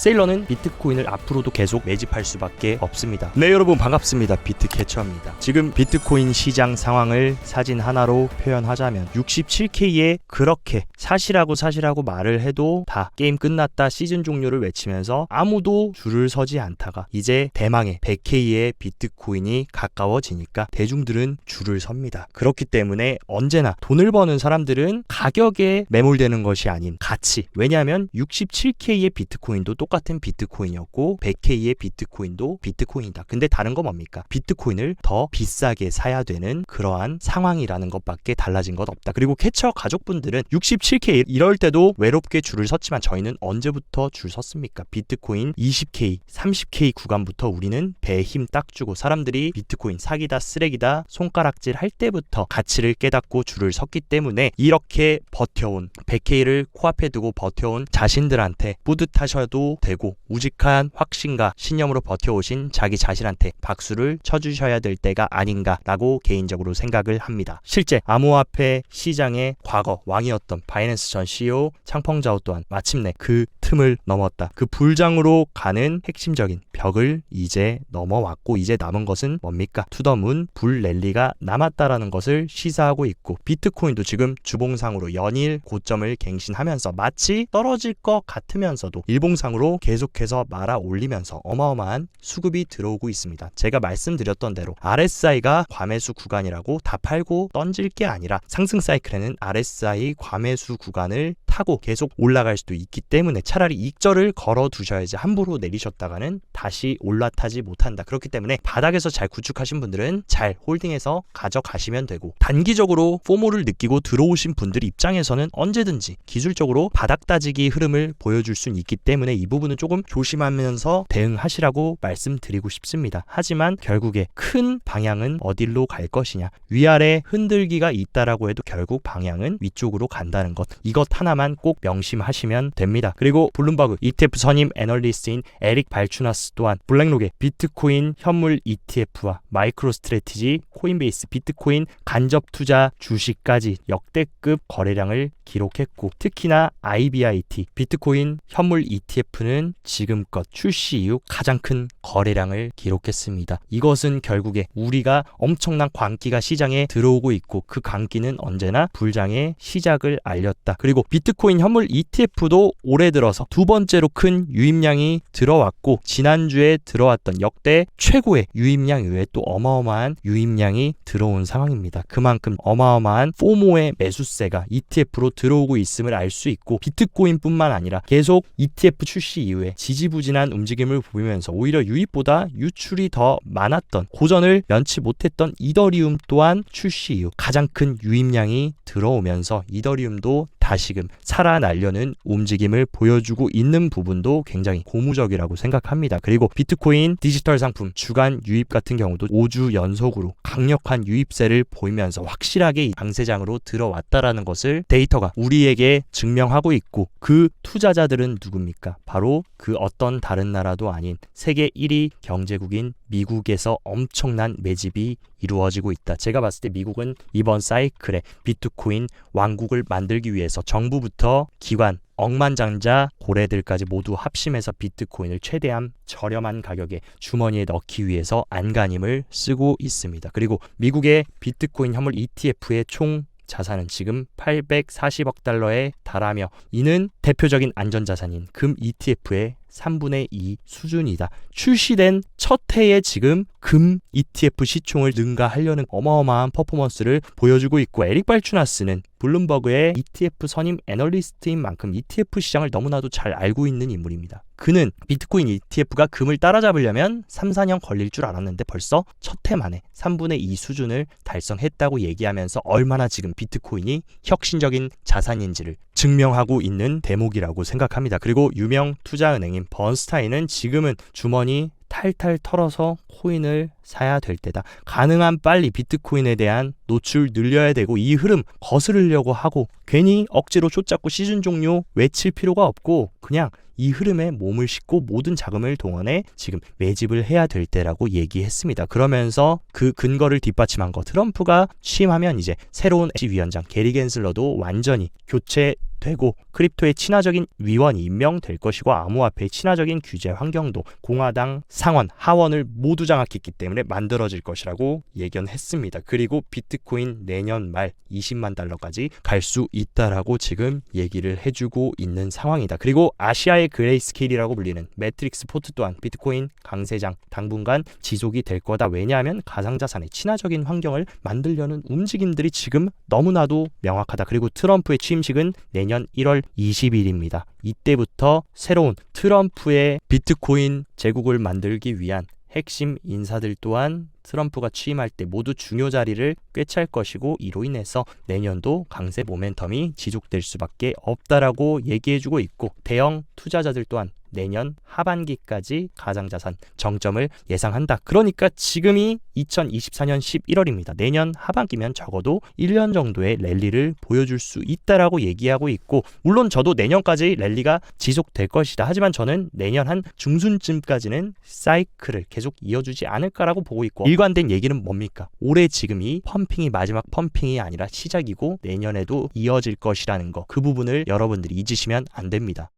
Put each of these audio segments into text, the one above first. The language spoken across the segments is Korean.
세일러는 비트코인을 앞으로도 계속 매집할 수밖에 없습니다. 네, 여러분 반갑습니다. 비트캐쳐입니다. 지금 비트코인 시장 상황을 사진 하나로 표현하자면 67K에 그렇게 사시라고 말을 해도 다 게임 끝났다 시즌 종료를 외치면서 아무도 줄을 서지 않다가 이제 대망의 100K의 비트코인이 가까워지니까 대중들은 줄을 섭니다. 그렇기 때문에 언제나 돈을 버는 사람들은 가격에 매몰되는 것이 아닌 가치. 왜냐하면 67K의 비트코인도 똑같은 비트코인이었고 100K의 비트코인도 비트코인이다. 근데 다른 거 뭡니까? 비트코인을 더 비싸게 사야 되는 그러한 상황이라는 것밖에 달라진 것 없다. 그리고 캐쳐 가족분들은 67K 이럴 때도 외롭게 줄을 섰지만 저희는 언제부터 줄 섰습니까? 비트코인 20K, 30K 구간부터 우리는 배에 힘 딱 주고 사람들이 비트코인 사기다 쓰레기다 손가락질 할 때부터 가치를 깨닫고 줄을 섰기 때문에 이렇게 버텨온 100K를 코앞에 두고 버텨온 자신들한테 뿌듯하셔도 되고 우직한 확신과 신념으로 버텨오신 자기 자신한테 박수를 쳐주셔야 될 때가 아닌가라고 개인적으로 생각을 합니다. 실제 암호화폐 시장의 과거 왕이었던 바이낸스 전 CEO 창펑자오 또한 마침내 그 틈을 넘었다. 그 불장으로 가는 핵심적인 벽을 이제 넘어왔고 이제 남은 것은 뭡니까? 투더문 불 랠리가 남았다라는 것을 시사하고 있고 비트코인도 지금 주봉상으로 연일 고점을 갱신하면서 마치 떨어질 것 같으면서도 일봉상으로 계속해서 말아 올리면서 어마어마한 수급이 들어오고 있습니다. 제가 말씀드렸던 대로 RSI가 과매수 구간이라고 다 팔고 던질 게 아니라 상승 사이클에는 RSI 과매수 구간을 타고 계속 올라갈 수도 있기 때문에 차라리 익절을 걸어 두셔야지 함부로 내리셨다가는 다시 올라타지 못한다. 그렇기 때문에 바닥에서 잘 구축하신 분들은 잘 홀딩해서 가져가시면 되고 단기적으로 포모를 느끼고 들어오신 분들 입장에서는 언제든지 기술적으로 바닥 따지기 흐름을 보여줄 수는 있기 때문에 이 부분은 조금 조심하면서 대응하시라고 말씀드리고 싶습니다. 하지만 결국에 큰 방향은 어디로 갈 것이냐 위아래 흔들기가 있다라고 해도 결국 방향은 위쪽으로 간다는 것 이것 하나만 꼭 명심하시면 됩니다. 그리고 블룸버그 ETF 선임 애널리스트인 에릭 발추나스 또한 블랙록의 비트코인 현물 ETF와 마이크로 스트래티지 코인베이스 비트코인 간접 투자 주식까지 역대급 거래량을 기록했고 특히나 IBIT 비트코인 현물 ETF는 지금껏 출시 이후 가장 큰 거래량을 기록했습니다. 이것은 결국에 우리가 엄청난 광기가 시장에 들어오고 있고 그 광기는 언제나 불장의 시작을 알렸다. 그리고 비트코인 현물 ETF도 올해 들어서 두 번째로 큰 유입량이 들어왔고 지난주에 들어왔던 역대 최고의 유입량 이외에 또 어마어마한 유입량이 들어온 상황입니다. 그만큼 어마어마한 포모의 매수세가 ETF로 들어오고 있음을 알 수 있고 비트코인뿐만 아니라 계속 ETF 출시 이후에 지지부진한 움직임을 보이면서 오히려 유입보다 유출이 더 많았던 고전을 면치 못했던 이더리움 또한 출시 이후 가장 큰 유입량이 들어오면서 이더리움도 다시금 살아나려는 움직임을 보여주고 있는 부분도 굉장히 고무적이라고 생각합니다. 그리고 비트코인 디지털 상품 주간 유입 같은 경우도 5주 연속으로 강력한 유입세를 보이면서 확실하게 강세장으로 들어왔다라는 것을 데이터가 우리에게 증명하고 있고 그 투자자들은 누굽니까? 바로 그 어떤 다른 나라도 아닌 세계 1위 경제국인 미국에서 엄청난 매집이 이루어지고 있다. 제가 봤을 때 미국은 이번 사이클에 비트코인 왕국을 만들기 위해서 정부부터 기관, 억만장자 고래들까지 모두 합심해서 비트코인을 최대한 저렴한 가격에 주머니에 넣기 위해서 안간힘을 쓰고 있습니다. 그리고 미국의 비트코인 현물 ETF의 총 자산은 지금 840억 달러에 달하며 이는 대표적인 안전자산인 금 ETF의 3분의 2 수준이다. 출시된 첫 해에 지금 금 ETF 시총을 능가하려는 어마어마한 퍼포먼스를 보여주고 있고 에릭 발추나스는 블룸버그의 ETF 선임 애널리스트인 만큼 ETF 시장을 너무나도 잘 알고 있는 인물입니다. 그는 비트코인 ETF가 금을 따라잡으려면 3, 4년 걸릴 줄 알았는데 벌써 첫 해 만에 3분의 2 수준을 달성했다고 얘기하면서 얼마나 지금 비트코인이 혁신적인 자산인지를 증명하고 있는 대목이라고 생각합니다. 그리고 유명 투자은행인 번스타인은 지금은 주머니 탈탈 털어서 코인을 사야 될 때다. 가능한 빨리 비트코인에 대한 노출 늘려야 되고 이 흐름 거스르려고 하고 괜히 억지로 쫓잡고 시즌 종료 외칠 필요가 없고 그냥 이 흐름에 몸을 싣고 모든 자금을 동원해 지금 매집을 해야 될 때라고 얘기했습니다. 그러면서 그 근거를 뒷받침한 거 트럼프가 취임하면 이제 새로운 위원장 게리 겐슬러도 완전히 교체 되고 크립토에 친화적인 위원이 임명될 것이고 암호화폐의 친화적인 규제 환경도 공화당 상원, 하원을 모두 장악했기 때문에 만들어질 것이라고 예견했습니다. 그리고 비트코인 내년 말 20만 달러까지 갈 수 있다라고 지금 얘기를 해주고 있는 상황이다. 그리고 아시아의 그레이스케일이라고 불리는 매트릭스 포트 또한 비트코인 강세장 당분간 지속이 될 거다. 왜냐하면 가상자산의 친화적인 환경을 만들려는 움직임들이 지금 너무나도 명확하다. 그리고 트럼프의 취임식은 내년 1월 20일입니다. 이때부터 새로운 트럼프의 비트코인 제국을 만들기 위한 핵심 인사들 또한 트럼프가 취임할 때 모두 중요 자리를 꿰찰 것이고 이로 인해서 내년도 강세 모멘텀이 지속될 수밖에 없다라고 얘기해주고 있고 대형 투자자들 또한 내년 하반기까지 가상자산 정점을 예상한다. 그러니까 지금이 2024년 11월입니다. 내년 하반기면 적어도 1년 정도의 랠리를 보여줄 수 있다라고 얘기하고 있고 물론 저도 내년까지 랠리가 지속될 것이다. 하지만 저는 내년 한 중순쯤까지는 사이클을 계속 이어주지 않을까라고 보고 있고 일관된 얘기는 뭡니까? 올해 지금이 펌핑이 마지막 펌핑이 아니라 시작이고 내년에도 이어질 것이라는 거. 그 부분을 여러분들이 잊으시면 안 됩니다.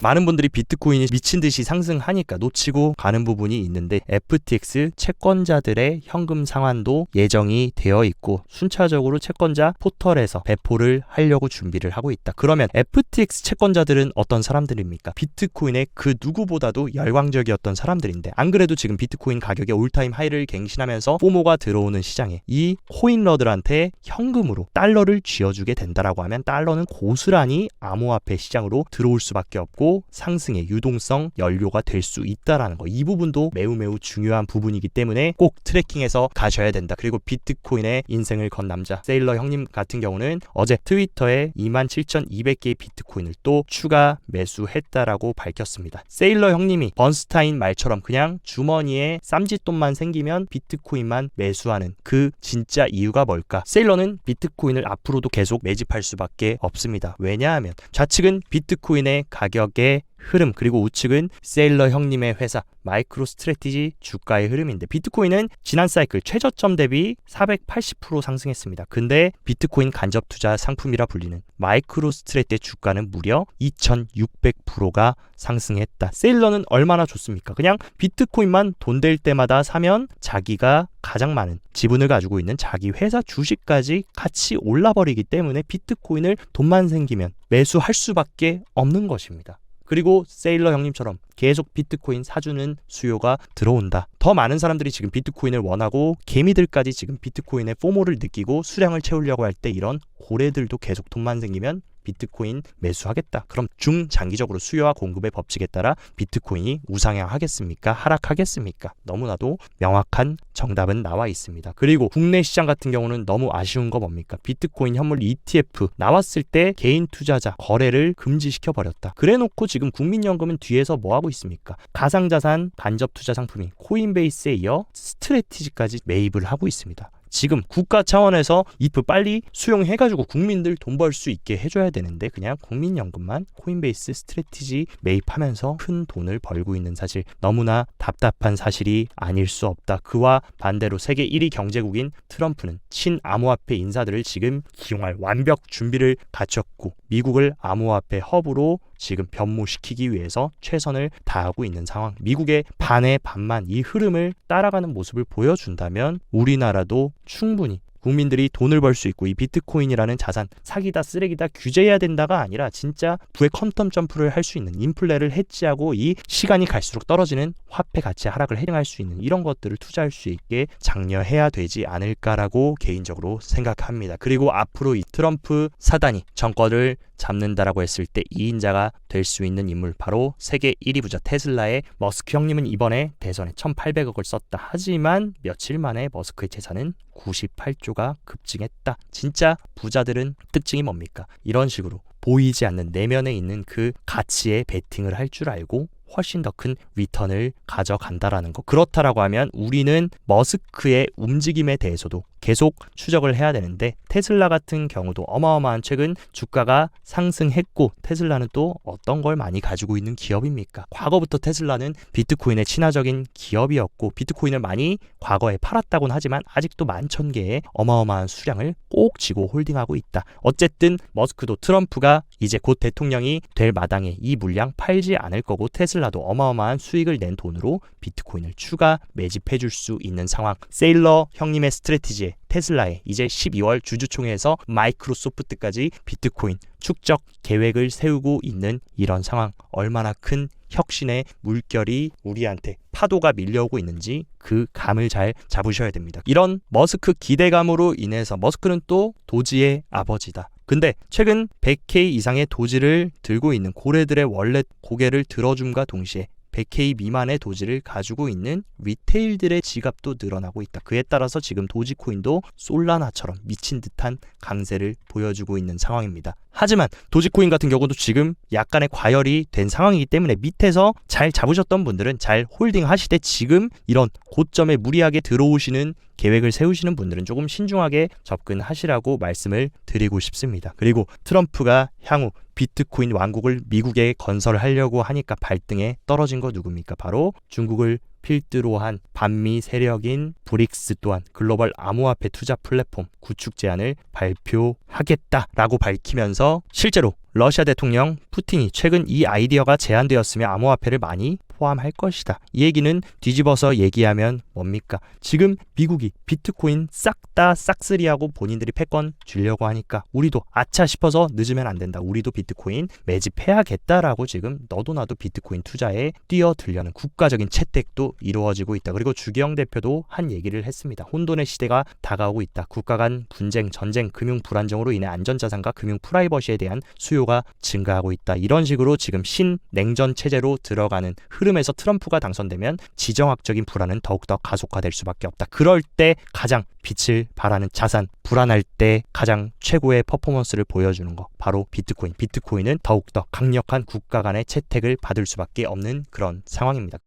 많은 분들이 비트코인이 미친 듯이 상승하니까 놓치고 가는 부분이 있는데 FTX 채권자들의 현금 상환도 예정이 되어 있고 순차적으로 채권자 포털에서 배포를 하려고 준비를 하고 있다. 그러면 FTX 채권자들은 어떤 사람들입니까? 비트코인의 그 누구보다도 열광적이었던 사람들인데 안 그래도 지금 비트코인 가격이 올타임 하이를 갱신하면서 포모가 들어오는 시장에 이 코인러들한테 현금으로 달러를 쥐어주게 된다라고 하면 달러는 고스란히 암호화폐 시장으로 들어올 수밖에 없고 상승의 유동성 연료가 될 수 있다라는 거. 이 부분도 매우 중요한 부분이기 때문에 꼭 트래킹해서 가셔야 된다. 그리고 비트코인의 인생을 건 남자 세일러 형님 같은 경우는 어제 트위터에 27,200개의 비트코인을 또 추가 매수했다라고 밝혔습니다. 세일러 형님이 번스타인 말처럼 그냥 주머니에 쌈짓돈만 생기면 비트코인만 매수하는 그 진짜 이유가 뭘까? 세일러는 비트코인을 앞으로도 계속 매집할 수밖에 없습니다. 왜냐하면 좌측은 비트코인의 가격의 흐름 그리고 우측은 세일러 형님의 회사 마이크로 스트래티지 주가의 흐름인데 비트코인은 지난 사이클 최저점 대비 480% 상승했습니다. 근데 비트코인 간접 투자 상품이라 불리는 마이크로 스트래티지의 주가는 무려 2600%가 상승했다. 세일러는 얼마나 좋습니까? 그냥 비트코인만 돈 될 때마다 사면 자기가 가장 많은 지분을 가지고 있는 자기 회사 주식까지 같이 올라버리기 때문에 비트코인을 돈만 생기면 매수할 수밖에 없는 것입니다. 그리고 세일러 형님처럼 계속 비트코인 사주는 수요가 들어온다. 더 많은 사람들이 지금 비트코인을 원하고 개미들까지 지금 비트코인의 포모를 느끼고 수량을 채우려고 할 때 이런 고래들도 계속 돈만 생기면 비트코인 매수하겠다. 그럼 중장기적으로 수요와 공급의 법칙에 따라 비트코인이 우상향하겠습니까? 하락하겠습니까? 너무나도 명확한 정답은 나와 있습니다. 그리고 국내 시장 같은 경우는 너무 아쉬운 거 뭡니까? 비트코인 현물 ETF 나왔을 때 개인 투자자 거래를 금지시켜버렸다. 그래놓고 지금 국민연금은 뒤에서 뭐하고 있습니까? 가상자산 간접 투자 상품인 코인베이스에 이어 스트래티지까지 매입을 하고 있습니다. 지금 국가 차원에서 ETF 빨리 수용해가지고 국민들 돈 벌 수 있게 해줘야 되는데 그냥 국민연금만 코인베이스 스트래티지 매입하면서 큰 돈을 벌고 있는 사실 너무나 답답한 사실이 아닐 수 없다. 그와 반대로 세계 1위 경제국인 트럼프는 친암호화폐 인사들을 지금 기용할 완벽 준비를 갖췄고 미국을 암호화폐 허브로 지금 변모시키기 위해서 최선을 다하고 있는 상황. 미국의 반의 반만 이 흐름을 따라가는 모습을 보여준다면 우리나라도 충분히 국민들이 돈을 벌 수 있고 이 비트코인이라는 자산 사기다 쓰레기다 규제해야 된다가 아니라 진짜 부의 퀀텀 점프를 할 수 있는 인플레를 해지하고 이 시간이 갈수록 떨어지는 화폐 가치 하락을 해결할 수 있는 이런 것들을 투자할 수 있게 장려해야 되지 않을까라고 개인적으로 생각합니다. 그리고 앞으로 이 트럼프 사단이 정권을 잡는다라고 했을 때 2인자가 될 수 있는 인물 바로 세계 1위 부자 테슬라의 머스크 형님은 이번에 대선에 1,800억을 썼다. 하지만 며칠 만에 머스크의 재산은 98조가 급증했다. 진짜 부자들은 특징이 뭡니까? 이런 식으로 보이지 않는 내면에 있는 그 가치에 베팅을 할 줄 알고 훨씬 더 큰 리턴을 가져간다라는 거. 그렇다라고 하면 우리는 머스크의 움직임에 대해서도 계속 추적을 해야 되는데 테슬라 같은 경우도 어마어마한 최근 주가가 상승했고 테슬라는 또 어떤 걸 많이 가지고 있는 기업입니까? 과거부터 테슬라는 비트코인의 친화적인 기업이었고 비트코인을 많이 과거에 팔았다고는 하지만 아직도 11,000개의 어마어마한 수량을 꼭 쥐고 홀딩하고 있다. 어쨌든 머스크도 트럼프가 이제 곧 대통령이 될 마당에 이 물량 팔지 않을 거고 테슬라도 어마어마한 수익을 낸 돈으로 비트코인을 추가 매집해 줄 수 있는 상황. 세일러 형님의 스트래티지에 테슬라에 이제 12월 주주총회에서 마이크로소프트까지 비트코인 축적 계획을 세우고 있는 이런 상황. 얼마나 큰 혁신의 물결이 우리한테 파도가 밀려오고 있는지 그 감을 잘 잡으셔야 됩니다. 이런 머스크 기대감으로 인해서 머스크는 또 도지의 아버지다. 근데 최근 100K 이상의 도지를 들고 있는 고래들의 원래 고개를 들어줌과 동시에 100K 미만의 도지를 가지고 있는 리테일들의 지갑도 늘어나고 있다. 그에 따라서 지금 도지코인도 솔라나처럼 미친 듯한 강세를 보여주고 있는 상황입니다. 하지만 도지코인 같은 경우도 지금 약간의 과열이 된 상황이기 때문에 밑에서 잘 잡으셨던 분들은 잘 홀딩 하시되 지금 이런 고점에 무리하게 들어오시는 계획을 세우시는 분들은 조금 신중하게 접근하시라고 말씀을 드리고 싶습니다. 그리고 트럼프가 향후 비트코인 왕국을 미국에 건설하려고 하니까 발등에 떨어진 거 누굽니까? 바로 중국을 필두로 한 반미 세력인 브릭스 또한 글로벌 암호화폐 투자 플랫폼 구축 제안을 발표하겠다라고 밝히면서 실제로 러시아 대통령 푸틴이 최근 이 아이디어가 제안되었으며 암호화폐를 많이 포함할 것이다. 이 얘기는 뒤집어서 얘기하면 뭡니까? 지금 미국이 비트코인 싹 다 싹쓸이하고 본인들이 패권 주려고 하니까 우리도 아차 싶어서 늦으면 안 된다. 우리도 비트코인 매집해야겠다라고 지금 너도 나도 비트코인 투자에 뛰어들려는 국가적인 채택도 이루어지고 있다. 그리고 주기영 대표도 한 얘기를 했습니다. 혼돈의 시대가 다가오고 있다. 국가 간 분쟁, 전쟁, 금융 불안정으로 인해 안전자산과 금융 프라이버시에 대한 수요가 증가하고 있다. 이런 식으로 지금 신냉전 체제로 들어가는 흐름에서 트럼프가 당선되면 지정학적인 불안은 더욱더 가속화될 수밖에 없다. 그럴 때 가장 빛을 발하는 자산, 불안할 때 가장 최고의 퍼포먼스를 보여주는 거 바로 비트코인. 비트코인은 더욱더 강력한 국가 간의 채택을 받을 수밖에 없는 그런 상황입니다.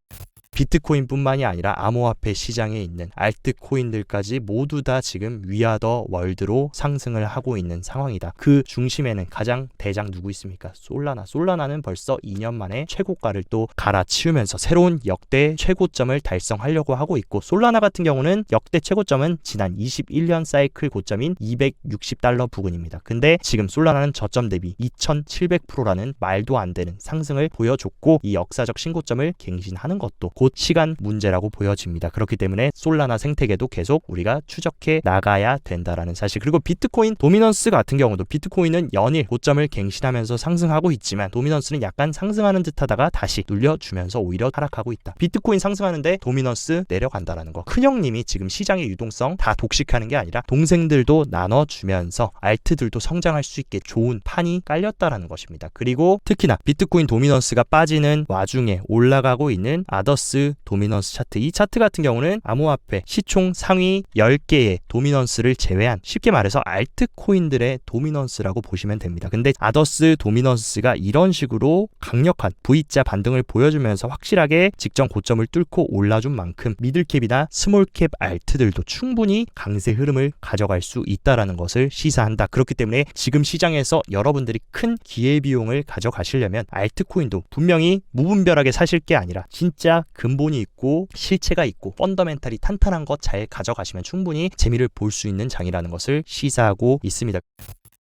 비트코인뿐만이 아니라 암호화폐 시장에 있는 알트코인들까지 모두 다 지금 위아더 월드로 상승을 하고 있는 상황이다. 그 중심에는 가장 대장 누구 있습니까? 솔라나. 솔라나는 벌써 2년 만에 최고가를 또 갈아치우면서 새로운 역대 최고점을 달성하려고 하고 있고, 솔라나 같은 경우는 역대 최고점은 지난 21년 사이클 고점인 $260 부근입니다. 근데 지금 솔라나는 저점 대비 2700%라는 말도 안 되는 상승을 보여줬고, 이 역사적 신고점을 갱신하는 것도 곧 시간 문제라고 보여집니다. 그렇기 때문에 솔라나 생태계도 계속 우리가 추적해 나가야 된다라는 사실. 그리고 비트코인 도미넌스 같은 경우도 비트코인은 연일 고점을 갱신하면서 상승하고 있지만 도미넌스는 약간 상승하는 듯 하다가 다시 눌려주면서 오히려 하락하고 있다. 비트코인 상승하는데 도미넌스 내려간다라는 거. 큰형님이 지금 시장의 유동성 다 독식하는 게 아니라 동생들도 나눠주면서 알트들도 성장할 수 있게 좋은 판이 깔렸다라는 것입니다. 그리고 특히나 비트코인 도미넌스가 빠지는 와중에 올라가고 있는 아더스 도미넌스 차트. 이 차트 같은 경우는 암호화폐 시총 상위 10개의 도미넌스를 제외한, 쉽게 말해서 알트코인들의 도미넌스라고 보시면 됩니다. 근데 아더스 도미넌스가 이런 식으로 강력한 V자 반등을 보여주면서 확실하게 직전 고점을 뚫고 올라준 만큼 미들캡이나 스몰캡 알트들도 충분히 강세 흐름을 가져갈 수 있다는 것을 시사한다. 그렇기 때문에 지금 시장에서 여러분들이 큰 기회비용을 가져가시려면 알트코인도 분명히 무분별하게 사실 게 아니라 진짜 근본이 있고 실체가 있고 펀더멘탈이 탄탄한 것 잘 가져가시면 충분히 재미를 볼 수 있는 장이라는 것을 시사하고 있습니다.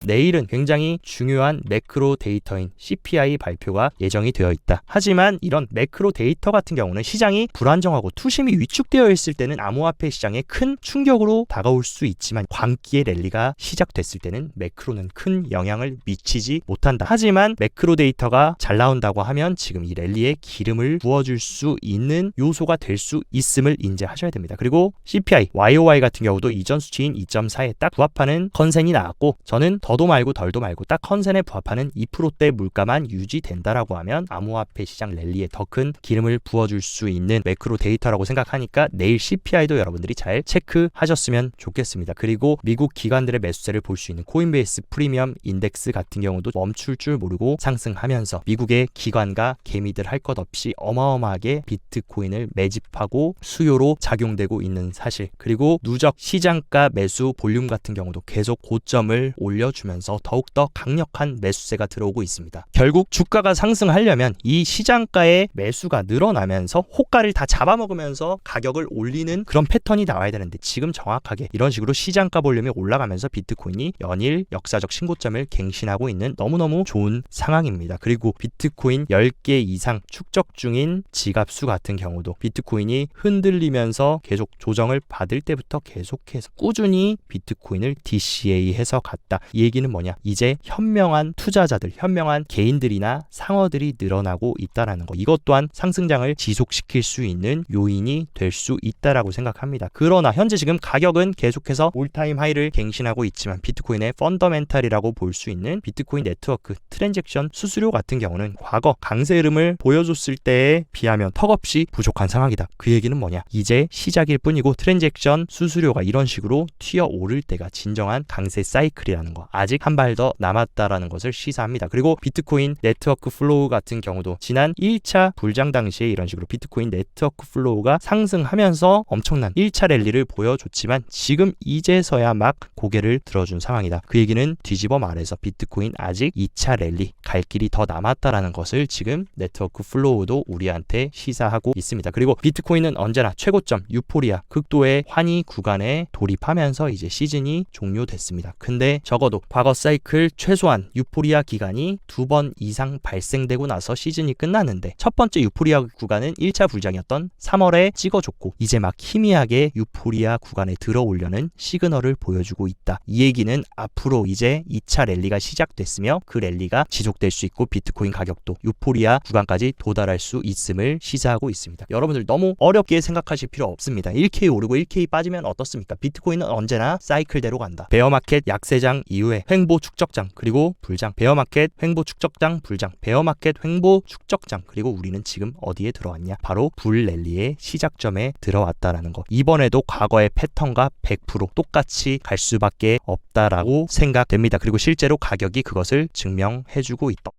내일은 굉장히 중요한 매크로 데이터인 CPI 발표가 예정이 되어 있다. 하지만 이런 매크로 데이터 같은 경우는 시장이 불안정하고 투심이 위축되어 있을 때는 암호화폐 시장에 큰 충격으로 다가올 수 있지만, 광기의 랠리가 시작됐을 때는 매크로는 큰 영향을 미치지 못한다. 하지만 매크로 데이터가 잘 나온다고 하면 지금 이 랠리에 기름을 부어줄 수 있는 요소가 될 수 있음을 인지하셔야 됩니다. 그리고 CPI, YOY 같은 경우도 이전 수치인 2.4에 딱 부합하는 컨센이 나왔고, 저는 더도 말고 덜도 말고 딱 컨센에 부합하는 2%대 물가만 유지된다라고 하면 암호화폐 시장 랠리에 더 큰 기름을 부어줄 수 있는 매크로 데이터라고 생각하니까 내일 CPI도 여러분들이 잘 체크하셨으면 좋겠습니다. 그리고 미국 기관들의 매수세를 볼 수 있는 코인베이스 프리미엄 인덱스 같은 경우도 멈출 줄 모르고 상승하면서 미국의 기관과 개미들 할 것 없이 어마어마하게 비트코인을 매집하고 수요로 작용되고 있는 사실. 그리고 누적 시장가 매수 볼륨 같은 경우도 계속 고점을 올려주고 보여주면서 더욱더 강력한 매수세가 들어오고 있습니다. 결국 주가가 상승하려면 이 시장가의 매수가 늘어나면서 호가를 다 잡아먹으면서 가격을 올리는 그런 패턴이 나와야 되는데 지금 정확하게 이런 식으로 시장가 볼륨이 올라가면서 비트코인이 연일 역사적 신고점을 갱신하고 있는 너무너무 좋은 상황입니다. 그리고 비트코인 10개 이상 축적 중인 지갑수 같은 경우도 비트코인이 흔들리면서 계속 조정을 받을 때부터 계속해서 꾸준히 비트코인을 DCA해서 갔다. 이 얘기는 뭐냐? 이제 현명한 투자자들, 현명한 개인들이나 상어들이 늘어나고 있다라는 거. 이것 또한 상승장을 지속시킬 수 있는 요인이 될 수 있다라고 생각합니다. 그러나 현재 지금 가격은 계속해서 올타임 하이를 갱신하고 있지만 비트코인의 펀더멘탈이라고 볼 수 있는 비트코인 네트워크 트랜잭션 수수료 같은 경우는 과거 강세 흐름을 보여줬을 때에 비하면 턱없이 부족한 상황이다. 그 얘기는 뭐냐? 이제 시작일 뿐이고 트랜잭션 수수료가 이런 식으로 튀어오를 때가 진정한 강세 사이클이라는 거. 아직 한 발 더 남았다라는 것을 시사합니다. 그리고 비트코인 네트워크 플로우 같은 경우도 지난 1차 불장 당시에 이런 식으로 비트코인 네트워크 플로우가 상승하면서 엄청난 1차 랠리를 보여줬지만 지금 이제서야 막 고개를 들어준 상황이다. 그 얘기는 뒤집어 말해서 비트코인 아직 2차 랠리 갈 길이 더 남았다라는 것을 지금 네트워크 플로우도 우리한테 시사하고 있습니다. 그리고 비트코인은 언제나 최고점 유포리아 극도의 환희 구간에 돌입하면서 이제 시즌이 종료됐습니다. 근데 적어도 과거 사이클 최소한 유포리아 기간이 2번 이상 발생되고 나서 시즌이 끝났는데 첫 번째 유포리아 구간은 1차 불장이었던 3월에 찍어줬고 이제 막 희미하게 유포리아 구간에 들어오려는 시그널을 보여주고 있다. 이 얘기는 앞으로 이제 2차 랠리가 시작됐으며 그 랠리가 지속될 수 있고 비트코인 가격도 유포리아 구간까지 도달할 수 있음을 시사하고 있습니다. 여러분들 너무 어렵게 생각하실 필요 없습니다. 1K 오르고 1K 빠지면 어떻습니까? 비트코인은 언제나 사이클대로 간다. 베어마켓 약세장 이후에 횡보 축적장 그리고 불장, 베어마켓 횡보 축적장 불장, 베어마켓 횡보 축적장 그리고 우리는 지금 어디에 들어왔냐? 바로 불랠리의 시작점에 들어왔다라는 거. 이번에도 과거의 패턴과 100% 똑같이 갈 수밖에 없다라고 생각됩니다. 그리고 실제로 가격이 그것을 증명해주고 있다.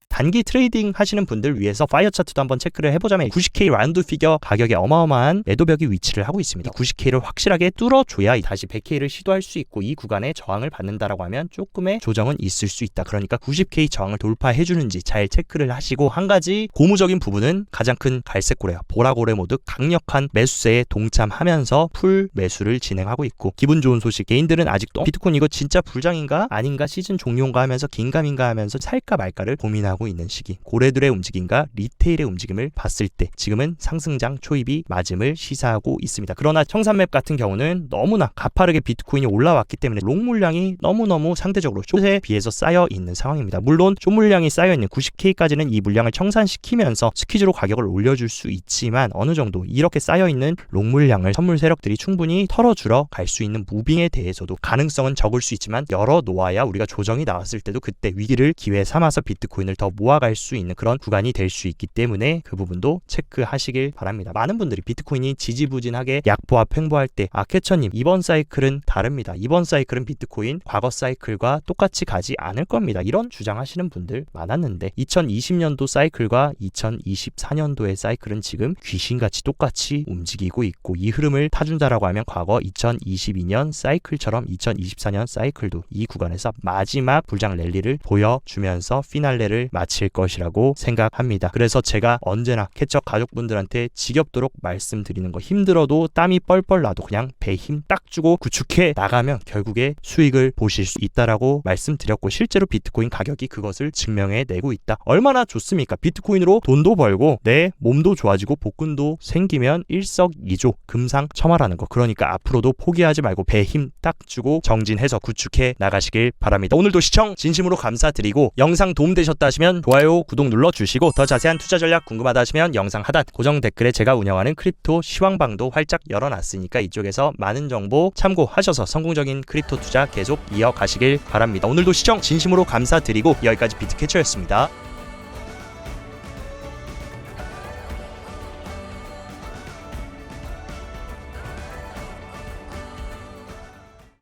단기 트레이딩 하시는 분들 위해서 파이어 차트도 한번 체크를 해보자면 90K 라운드 피겨 가격에 어마어마한 매도벽이 위치를 하고 있습니다. 90K를 확실하게 뚫어줘야 다시 100K를 시도할 수 있고 이 구간에 저항을 받는다라고 하면 조금의 조정은 있을 수 있다. 그러니까 90K 저항을 돌파해주는지 잘 체크를 하시고 한 가지 고무적인 부분은 가장 큰 갈색고래와 보라고래 모두 강력한 매수세에 동참하면서 풀 매수를 진행하고 있고 기분 좋은 소식 개인들은 아직도 비트코인 이거 진짜 불장인가 아닌가 시즌 종료인가 하면서 긴가민가 하면서 살까 말까를 고민하고 있는 시기 고래들의 움직임과 리테일의 움직임을 봤을 때 지금은 상승장 초입이 맞음을 시사하고 있습니다. 그러나 청산맵 같은 경우는 너무나 가파르게 비트코인이 올라왔기 때문에 롱 물량이 너무너무 상대적으로 숏에 비해서 쌓여 있는 상황입니다. 물론 숏 물량이 쌓여 있는 90K까지는 이 물량을 청산시키면서 스퀴즈로 가격을 올려줄 수 있지만 어느 정도 이렇게 쌓여 있는 롱 물량을 선물 세력들이 충분히 털어주러 갈 수 있는 무빙에 대해서도 가능성은 적을 수 있지만 열어 놓아야 우리가 조정이 나왔을 때도 그때 위기를 기회 삼아서 비트코인을 더 모아갈 수 있는 그런 구간이 될 수 있기 때문에 그 부분도 체크하시길 바랍니다. 많은 분들이 비트코인이 지지부진하게 약보합 횡보할 때 캐처님 이번 사이클은 다릅니다. 이번 사이클은 비트코인 과거 사이클과 똑같이 가지 않을 겁니다. 이런 주장하시는 분들 많았는데 2020년도 사이클과 2024년도의 사이클은 지금 귀신같이 똑같이 움직이고 있고 이 흐름을 타준다라고 하면 과거 2022년 사이클처럼 2024년 사이클도 이 구간에서 마지막 불장 랠리를 보여주면서 피날레를 마칠 것이라고 생각합니다. 그래서 제가 언제나 캐쳐 가족분들한테 지겹도록 말씀드리는 거 힘들어도 땀이 뻘뻘 나도 그냥 배 힘 딱 주고 구축해 나가면 결국에 수익을 보실 수 있다라고 말씀드렸고 실제로 비트코인 가격이 그것을 증명해내고 있다. 얼마나 좋습니까? 비트코인으로 돈도 벌고 내 몸도 좋아지고 복근도 생기면 일석이조 금상첨화라는 거. 그러니까 앞으로도 포기하지 말고 배 힘 딱 주고 정진해서 구축해 나가시길 바랍니다. 오늘도 시청 진심으로 감사드리고 영상 도움되셨다 하시면 좋아요, 구독 눌러주시고 더 자세한 투자 전략 궁금하다 하시면 영상 하단 고정 댓글에 제가 운영하는 크립토 시황방도 활짝 열어놨으니까 이쪽에서 많은 정보 참고하셔서 성공적인 크립토 투자 계속 이어가시길 바랍니다. 오늘도 시청 진심으로 감사드리고 여기까지 비트캐쳐였습니다.